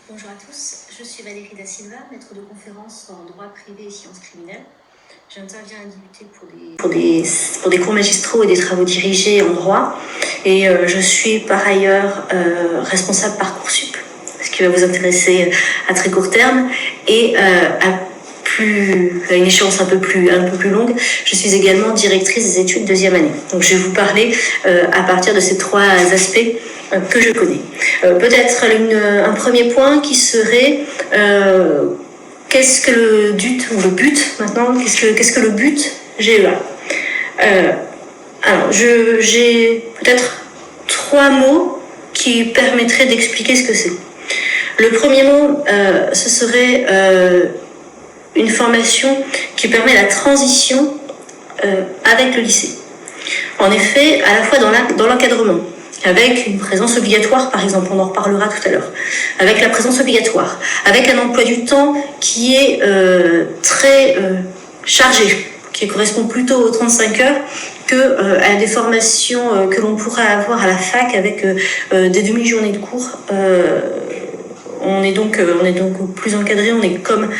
Bonjour à tous, je suis Valérie Da Silva, maître de conférence en droit privé et sciences criminelles. J'interviens à l'IUT pour des cours magistraux et des travaux dirigés en droit. Et je suis par ailleurs responsable Parcoursup, ce qui va vous intéresser à très court terme. Et à une échéance un peu plus longue, je suis également directrice des études deuxième année. Donc je vais vous parler à partir de ces trois aspects que je connais. Peut-être un premier point qui serait qu'est-ce que le but maintenant, qu'est-ce que le but GEA. Alors j'ai peut-être trois mots qui permettraient d'expliquer ce que c'est. Le premier mot, ce serait une formation qui permet la transition avec le lycée. En effet, à la fois dans l'encadrement, avec une présence obligatoire, par exemple, on en reparlera tout à l'heure, avec la présence obligatoire, avec un emploi du temps qui est très chargé, qui correspond plutôt aux 35 heures que à des formations que l'on pourrait avoir à la fac avec des demi-journées de cours. On est donc plus encadré, on est comme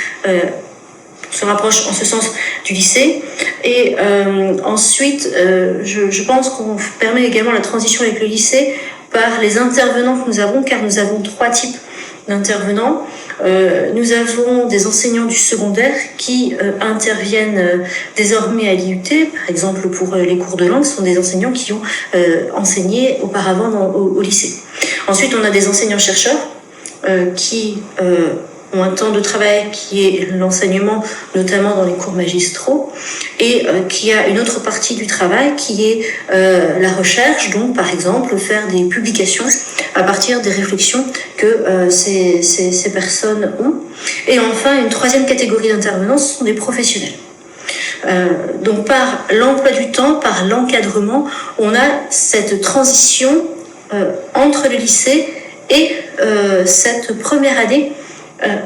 se rapproche en ce sens du lycée. Et ensuite, je pense qu'on permet également la transition avec le lycée par les intervenants que nous avons, car nous avons trois types d'intervenants. Nous avons des enseignants du secondaire qui interviennent désormais à l'IUT, par exemple pour les cours de langue, ce sont des enseignants qui ont enseigné auparavant au lycée. Ensuite, on a des enseignants-chercheurs qui ont un temps de travail qui est l'enseignement, notamment dans les cours magistraux, et qui a une autre partie du travail qui est la recherche, donc par exemple faire des publications à partir des réflexions que ces personnes ont. Et enfin, une troisième catégorie d'intervenants, ce sont des professionnels. Donc par l'emploi du temps, par l'encadrement, on a cette transition entre le lycée et cette première année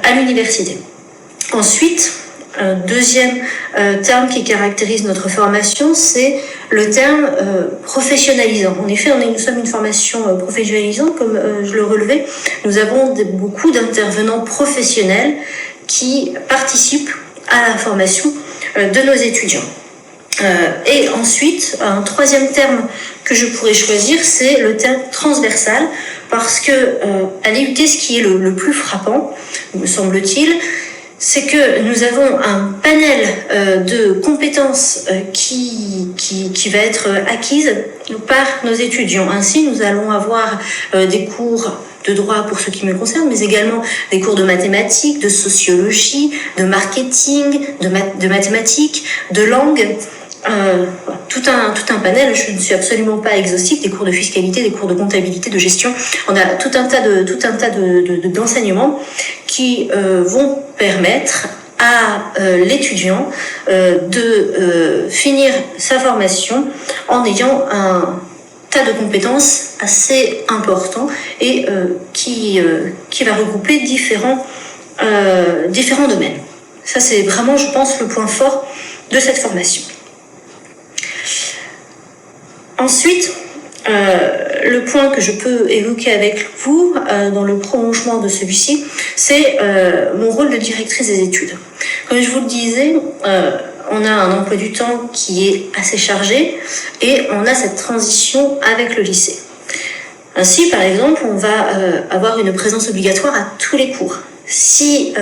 à l'université. Ensuite, un deuxième terme qui caractérise notre formation, c'est le terme professionnalisant. En effet, nous sommes une formation professionnalisante, comme je le relevais. Nous avons beaucoup d'intervenants professionnels qui participent à la formation de nos étudiants. Et ensuite, un troisième terme que je pourrais choisir, c'est le terme transversal, parce que à l'IUT, ce qui est le plus frappant, me semble-t-il, c'est que nous avons un panel de compétences qui va être acquise par nos étudiants. Ainsi, nous allons avoir des cours de droit pour ce qui me concerne, mais également des cours de mathématiques, de sociologie, de marketing, de mathématiques, de langue. Tout un panel. Je ne suis absolument pas exhaustive, des cours de fiscalité, des cours de comptabilité, de gestion. On a tout un tas d'enseignements qui vont permettre à l'étudiant de finir sa formation en ayant un tas de compétences assez importants et qui va regrouper différents domaines. Ça, c'est vraiment, je pense, le point fort de cette formation. Ensuite, le point que je peux évoquer avec vous dans le prolongement de celui-ci, c'est mon rôle de directrice des études. Comme je vous le disais, on a un emploi du temps qui est assez chargé et on a cette transition avec le lycée. Ainsi, par exemple, on va avoir une présence obligatoire à tous les cours. Si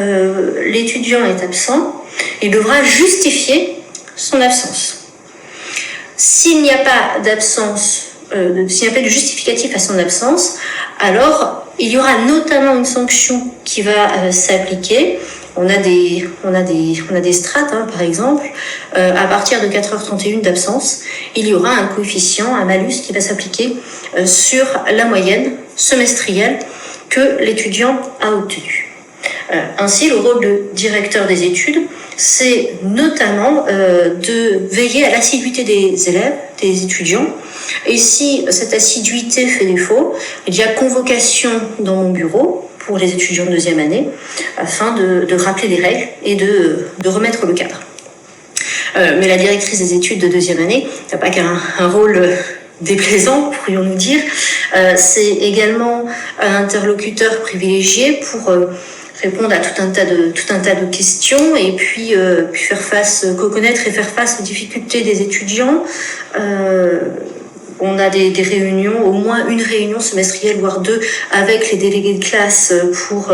l'étudiant est absent, il devra justifier son absence. S'il n'y a pas d'absence, s'il n'y a pas de justificatif à son absence, alors il y aura notamment une sanction qui va s'appliquer. On a des strates, par exemple, à partir de 4h31 d'absence, il y aura un coefficient, un malus qui va s'appliquer sur la moyenne semestrielle que l'étudiant a obtenue. Ainsi, le rôle de directeur des études, c'est notamment de veiller à l'assiduité des élèves, des étudiants. Et si cette assiduité fait défaut, il y a convocation dans mon bureau pour les étudiants de deuxième année afin de rappeler les règles et de remettre le cadre. Mais la directrice des études de deuxième année n'a pas qu'un rôle déplaisant, pourrions-nous dire. C'est également un interlocuteur privilégié pour répondre à tout un tas de questions et puis connaître et faire face aux difficultés des étudiants. On a des réunions, au moins une réunion semestrielle, voire 2, avec les délégués de classe pour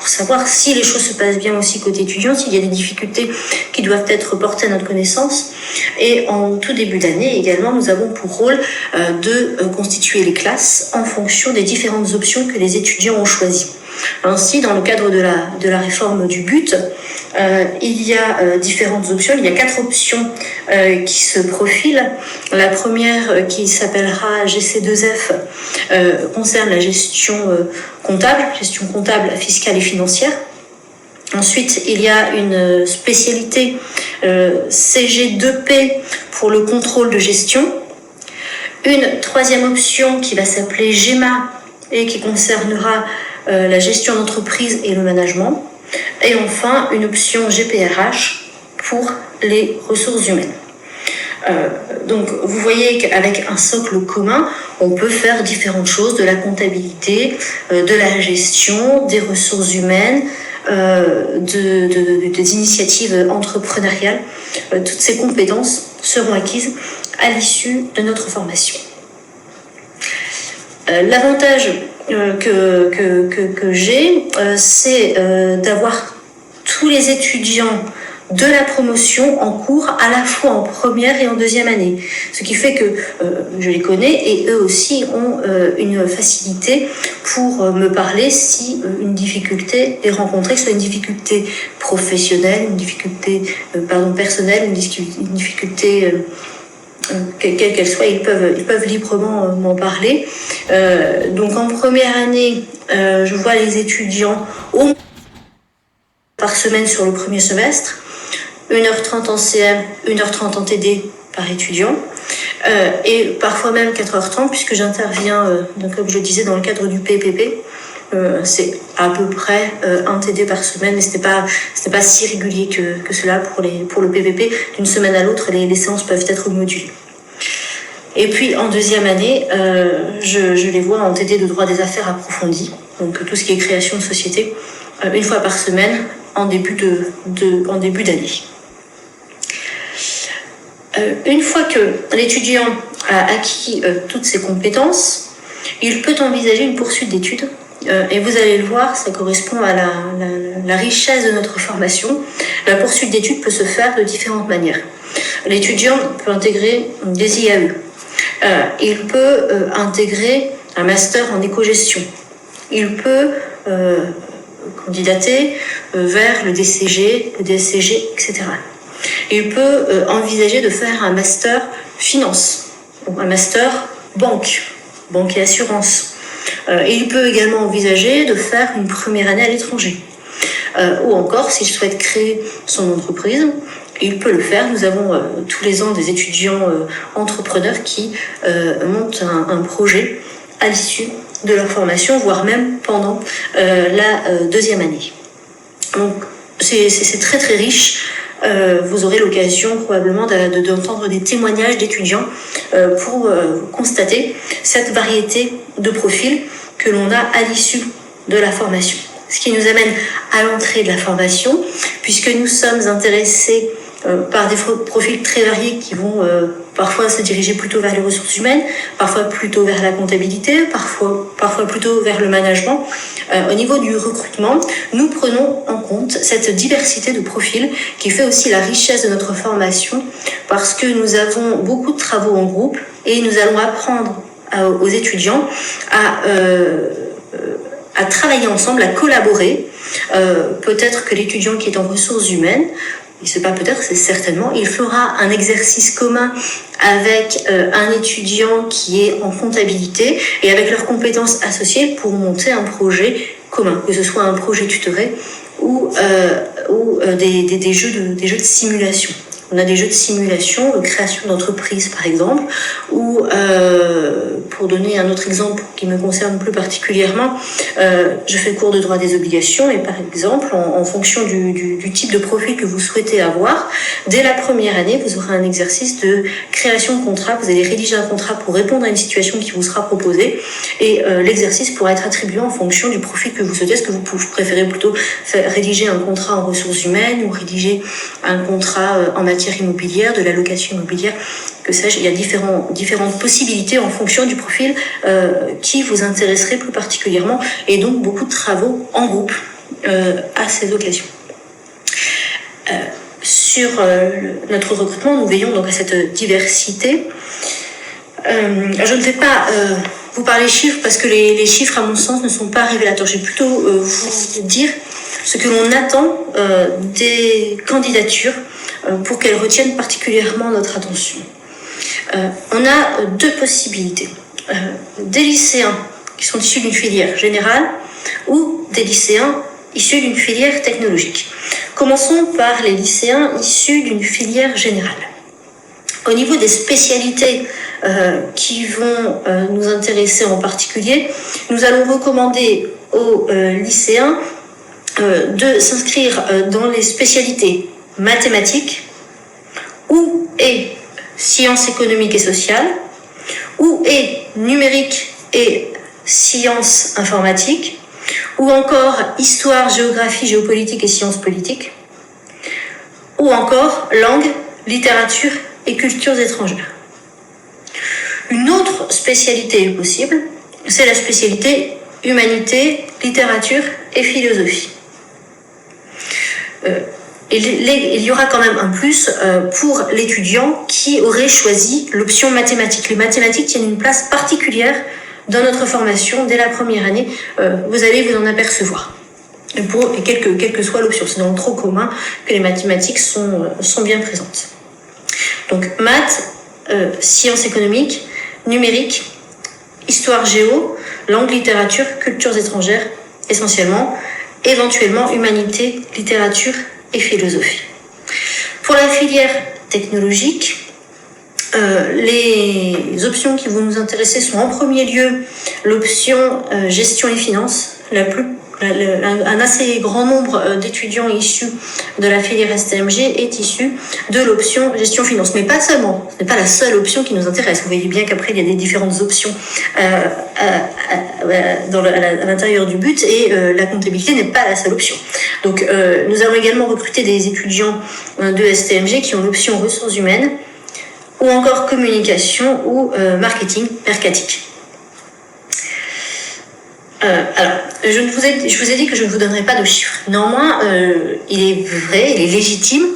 savoir si les choses se passent bien aussi côté étudiant, s'il y a des difficultés qui doivent être portées à notre connaissance. Et en tout début d'année également, nous avons pour rôle de constituer les classes en fonction des différentes options que les étudiants ont choisies. Ainsi, dans le cadre de la réforme du BUT, il y a différentes options. Il y a 4 options qui se profilent. La première, qui s'appellera GC2F, concerne la gestion comptable, fiscale et financière. Ensuite, il y a une spécialité CG2P pour le contrôle de gestion. Une troisième option qui va s'appeler GEMA et qui concernera la gestion d'entreprise et le management. Et enfin, une option GPRH pour les ressources humaines. Donc, vous voyez qu'avec un socle commun, on peut faire différentes choses, de la comptabilité, de la gestion, des ressources humaines, des initiatives entrepreneuriales. Toutes ces compétences seront acquises à l'issue de notre formation. L'avantage que j'ai, c'est d'avoir tous les étudiants de la promotion en cours à la fois en première et en deuxième année. Ce qui fait que je les connais et eux aussi ont une facilité pour me parler si une difficulté est rencontrée, que ce soit une difficulté professionnelle, une difficulté personnelle, une difficulté quelle qu'elle soit, ils peuvent librement m'en parler. Donc en première année, je vois les étudiants au moins par semaine sur le premier semestre, 1h30 en CM, 1h30 en TD par étudiant, et parfois même 4h30 puisque j'interviens, comme je le disais, dans le cadre du PPP. C'est à peu près un TD par semaine, mais ce n'est pas si régulier que cela pour le PPP. D'une semaine à l'autre, les séances peuvent être modulées. Et puis en deuxième année, je les vois en TD de droit des affaires approfondi, donc tout ce qui est création de société, une fois par semaine en début d'année. Une fois que l'étudiant a acquis toutes ses compétences, il peut envisager une poursuite d'études. Et vous allez le voir, ça correspond à la richesse de notre formation. La poursuite d'études peut se faire de différentes manières. L'étudiant peut intégrer des IAE. Il peut intégrer un master en éco-gestion. Il peut candidater vers le DCG, le DSCG, etc. Il peut envisager de faire un master finance, ou un master banque et assurance. Et il peut également envisager de faire une première année à l'étranger. Ou encore, s'il souhaite créer son entreprise, il peut le faire. Nous avons tous les ans des étudiants entrepreneurs qui montent un projet à l'issue de leur formation, voire même pendant la deuxième année. Donc, c'est très très riche. Vous aurez l'occasion probablement d'entendre des témoignages d'étudiants pour constater cette variété de profils que l'on a à l'issue de la formation. Ce qui nous amène à l'entrée de la formation, puisque nous sommes intéressés par des profils très variés qui vont parfois se diriger plutôt vers les ressources humaines, parfois plutôt vers la comptabilité, parfois plutôt vers le management. Au niveau du recrutement, nous prenons en compte cette diversité de profils qui fait aussi la richesse de notre formation, parce que nous avons beaucoup de travaux en groupe et nous allons apprendre aux étudiants à travailler ensemble, à collaborer. Peut-être que l'étudiant qui est en ressources humaines, c'est certainement, il fera un exercice commun avec un étudiant qui est en comptabilité et avec leurs compétences associées pour monter un projet commun, que ce soit un projet tutoré ou des jeux de simulation. On a des jeux de simulation, de création d'entreprise par exemple, ou pour donner un autre exemple qui me concerne plus particulièrement, je fais cours de droit des obligations et par exemple, en fonction du type de profil que vous souhaitez avoir, dès la première année, vous aurez un exercice de création de contrat. Vous allez rédiger un contrat pour répondre à une situation qui vous sera proposée et l'exercice pourra être attribué en fonction du profil que vous souhaitez. Est-ce que vous préférez plutôt rédiger un contrat en ressources humaines ou rédiger un contrat en matière immobilière, de la location immobilière, que sais-je. Il y a différentes possibilités en fonction du profil qui vous intéresserait plus particulièrement et donc beaucoup de travaux en groupe à ces occasions. Sur notre recrutement, nous veillons donc à cette diversité. Je ne vais pas vous parler chiffres parce que les chiffres, à mon sens, ne sont pas révélateurs. Je vais plutôt vous dire ce que l'on attend des candidatures pour qu'elles retiennent particulièrement notre attention. On a deux possibilités. Des lycéens qui sont issus d'une filière générale ou des lycéens issus d'une filière technologique. Commençons par les lycéens issus d'une filière générale. Au niveau des spécialités qui vont nous intéresser en particulier, nous allons recommander aux lycéens de s'inscrire dans les spécialités mathématiques ou et sciences économiques et sociales ou et numérique et sciences informatiques ou encore histoire, géographie, géopolitique et sciences politiques ou encore langue, littérature et cultures étrangères. Une autre spécialité possible, c'est la spécialité humanité, littérature et philosophie. Il y aura quand même un plus pour l'étudiant qui aurait choisi l'option mathématiques. Les mathématiques tiennent une place particulière dans notre formation dès la première année. Vous allez vous en apercevoir. Quelle que soit l'option, c'est dans le trop commun que les mathématiques sont bien présentes. Donc maths, sciences économiques, numérique, histoire géo, langue, littérature, cultures étrangères essentiellement, éventuellement humanité, littérature et philosophie. Pour la filière technologique, les options qui vont nous intéresser sont en premier lieu l'option gestion et finance. Un assez grand nombre d'étudiants issus de la filière STMG est issu de l'option gestion-finance. Mais pas seulement, ce n'est pas la seule option qui nous intéresse. Vous voyez bien qu'après, il y a des différentes options à l'intérieur du but et la comptabilité n'est pas la seule option. Donc, nous allons également recruter des étudiants de STMG qui ont l'option ressources humaines ou encore communication ou marketing mercatique. Alors, je vous ai dit que je ne vous donnerai pas de chiffres. Néanmoins, il est vrai, il est légitime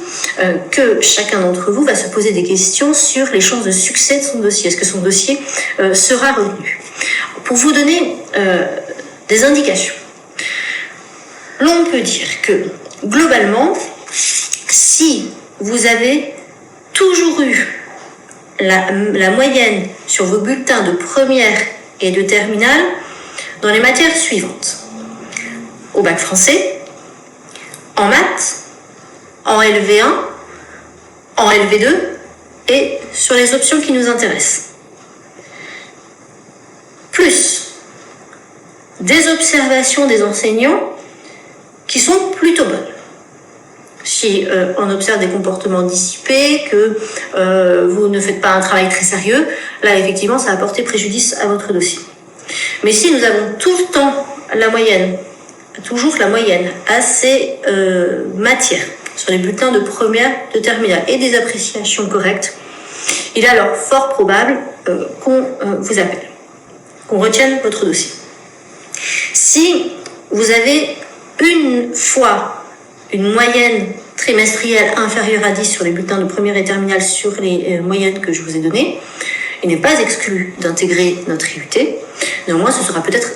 que chacun d'entre vous va se poser des questions sur les chances de succès de son dossier. Est-ce que son dossier sera retenu? Pour vous donner des indications, l'on peut dire que, globalement, si vous avez toujours eu la moyenne sur vos bulletins de première et de terminale, dans les matières suivantes: au bac français, en maths, en LV1, en LV2 et sur les options qui nous intéressent. Plus des observations des enseignants qui sont plutôt bonnes. Si on observe des comportements dissipés, que vous ne faites pas un travail très sérieux, là effectivement ça va porter préjudice à votre dossier. Mais si nous avons tout le temps toujours la moyenne à ces matières, sur les bulletins de première, de terminale et des appréciations correctes, il est alors fort probable qu'on vous appelle, qu'on retienne votre dossier. Si vous avez une fois une moyenne trimestrielle inférieure à 10 sur les bulletins de première et terminale sur les moyennes que je vous ai données, il n'est pas exclu d'intégrer notre IUT. Néanmoins, ce sera peut-être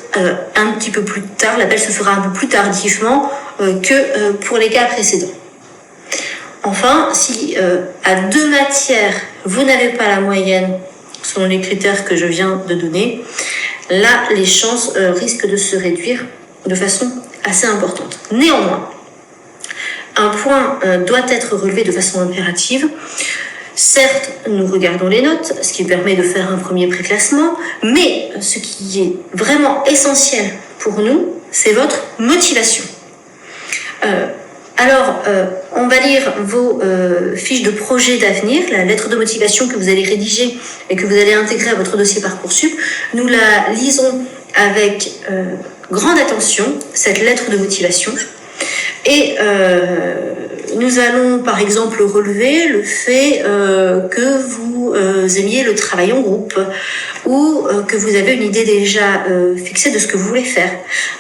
un petit peu plus tard, l'appel se fera un peu plus tardivement que pour les cas précédents. Enfin, si à 2 matières, vous n'avez pas la moyenne selon les critères que je viens de donner, là, les chances risquent de se réduire de façon assez importante. Néanmoins, un point doit être relevé de façon impérative. Certes, nous regardons les notes, ce qui permet de faire un premier préclassement, mais ce qui est vraiment essentiel pour nous, c'est votre motivation. On va lire vos fiches de projet d'avenir, la lettre de motivation que vous allez rédiger et que vous allez intégrer à votre dossier Parcoursup. Nous la lisons avec grande attention, cette lettre de motivation. Et nous allons par exemple relever le fait que vous aimiez le travail en groupe ou que vous avez une idée déjà fixée de ce que vous voulez faire.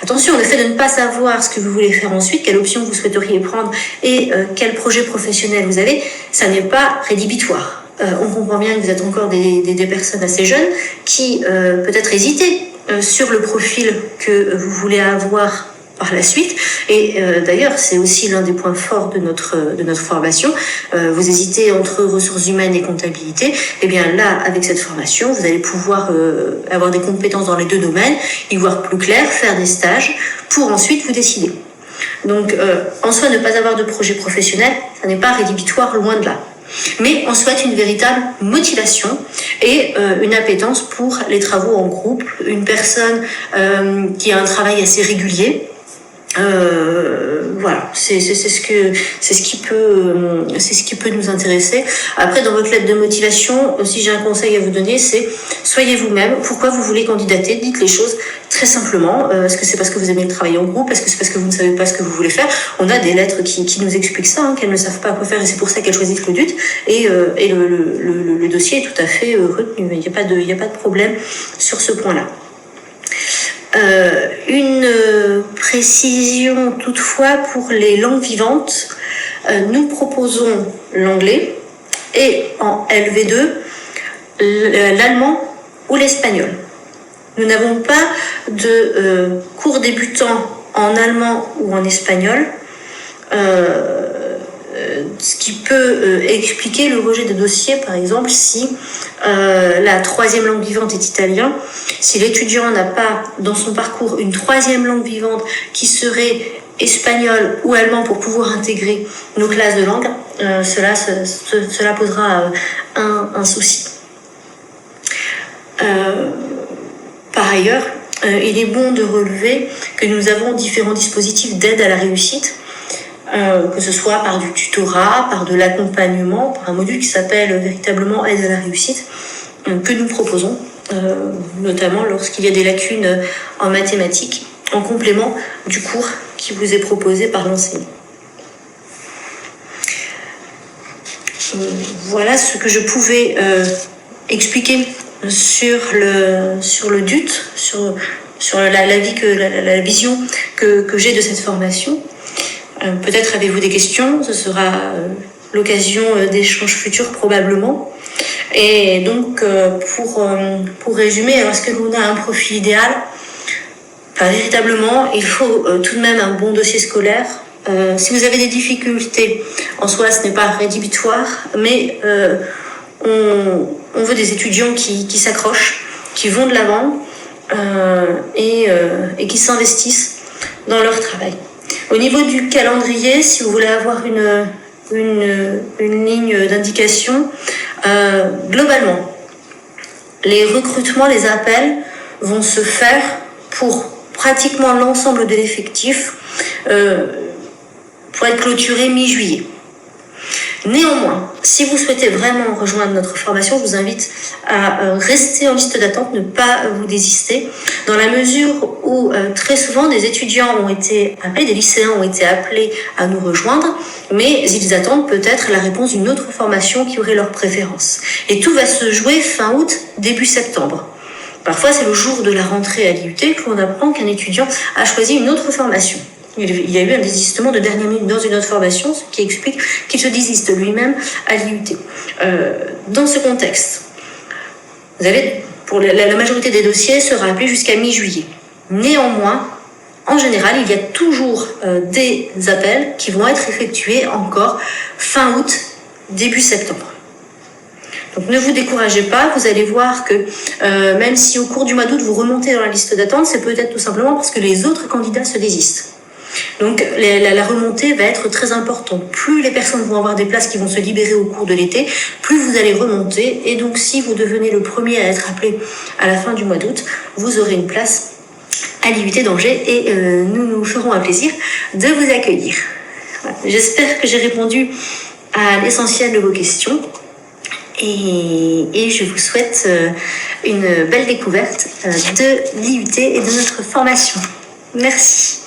Attention, le fait de ne pas savoir ce que vous voulez faire ensuite, quelle option vous souhaiteriez prendre et quel projet professionnel vous avez, ça n'est pas rédhibitoire. On comprend bien que vous êtes encore des personnes assez jeunes qui peut-être hésitez sur le profil que vous voulez avoir par la suite. Et d'ailleurs, c'est aussi l'un des points forts de notre formation. Vous hésitez entre ressources humaines et comptabilité. Et bien là, avec cette formation, vous allez pouvoir avoir des compétences dans les deux domaines, y voir plus clair, faire des stages, pour ensuite vous décider. Donc, en soi, ne pas avoir de projet professionnel, ça n'est pas rédhibitoire, loin de là. Mais on souhaite une véritable motivation et une appétence pour les travaux en groupe, une personne qui a un travail assez régulier. Voilà, c'est ce qui peut nous intéresser. Après, dans votre lettre de motivation, si j'ai un conseil à vous donner, c'est soyez vous-même. Pourquoi vous voulez candidater? Dites les choses très simplement. Est-ce que c'est parce que vous aimez le travail en groupe? Est-ce que c'est parce que vous ne savez pas ce que vous voulez faire? On a des lettres qui nous expliquent ça, qu'elles ne savent pas quoi faire et c'est pour ça qu'elles choisissent le DUT. Et le dossier est tout à fait retenu. Il n'y a pas de problème sur ce point-là. Une précision toutefois pour les langues vivantes, nous proposons l'anglais et en LV2 l'allemand ou l'espagnol. Nous n'avons pas de cours débutants en allemand ou en espagnol, ce qui peut expliquer le rejet de dossier, par exemple, si la troisième langue vivante est italien. Si l'étudiant n'a pas dans son parcours une troisième langue vivante qui serait espagnol ou allemand pour pouvoir intégrer nos classes de langue, cela posera un souci. Par ailleurs, il est bon de relever que nous avons différents dispositifs d'aide à la réussite, que ce soit par du tutorat, par de l'accompagnement, par un module qui s'appelle véritablement aide à la réussite, que nous proposons, notamment lorsqu'il y a des lacunes en mathématiques, en complément du cours qui vous est proposé par l'enseignant. Voilà ce que je pouvais expliquer sur le DUT, sur la vision que j'ai de cette formation. Peut-être avez-vous des questions, ce sera l'occasion d'échanges futurs probablement. Et donc, pour résumer, alors est-ce que l'on a un profil idéal? Pas véritablement, il faut tout de même un bon dossier scolaire. Si vous avez des difficultés, en soi, ce n'est pas rédhibitoire, mais on veut des étudiants qui s'accrochent, qui vont de l'avant et qui s'investissent dans leur travail. Au niveau du calendrier, si vous voulez avoir une ligne d'indication, globalement, les recrutements, les appels vont se faire pour pratiquement l'ensemble de l'effectif pour être clôturé mi-juillet. Néanmoins, si vous souhaitez vraiment rejoindre notre formation, je vous invite à rester en liste d'attente, ne pas vous désister, dans la mesure où très souvent des étudiants ont été appelés, des lycéens ont été appelés à nous rejoindre, mais ils attendent peut-être la réponse d'une autre formation qui aurait leur préférence. Et tout va se jouer fin août, début septembre. Parfois, c'est le jour de la rentrée à l'IUT que l'on apprend qu'un étudiant a choisi une autre formation. Il y a eu un désistement de dernière minute dans une autre formation, ce qui explique qu'il se désiste lui-même à l'IUT. Dans ce contexte, vous avez, pour la majorité des dossiers, sera appelé jusqu'à mi-juillet. Néanmoins, en général, il y a toujours des appels qui vont être effectués encore fin août, début septembre. Donc ne vous découragez pas, vous allez voir que même si au cours du mois d'août vous remontez dans la liste d'attente, c'est peut-être tout simplement parce que les autres candidats se désistent. Donc la remontée va être très importante. Plus les personnes vont avoir des places qui vont se libérer au cours de l'été, plus vous allez remonter. Et donc si vous devenez le premier à être appelé à la fin du mois d'août, vous aurez une place à l'IUT d'Angers et nous nous ferons un plaisir de vous accueillir. Voilà. J'espère que j'ai répondu à l'essentiel de vos questions et je vous souhaite une belle découverte de l'IUT et de notre formation. Merci.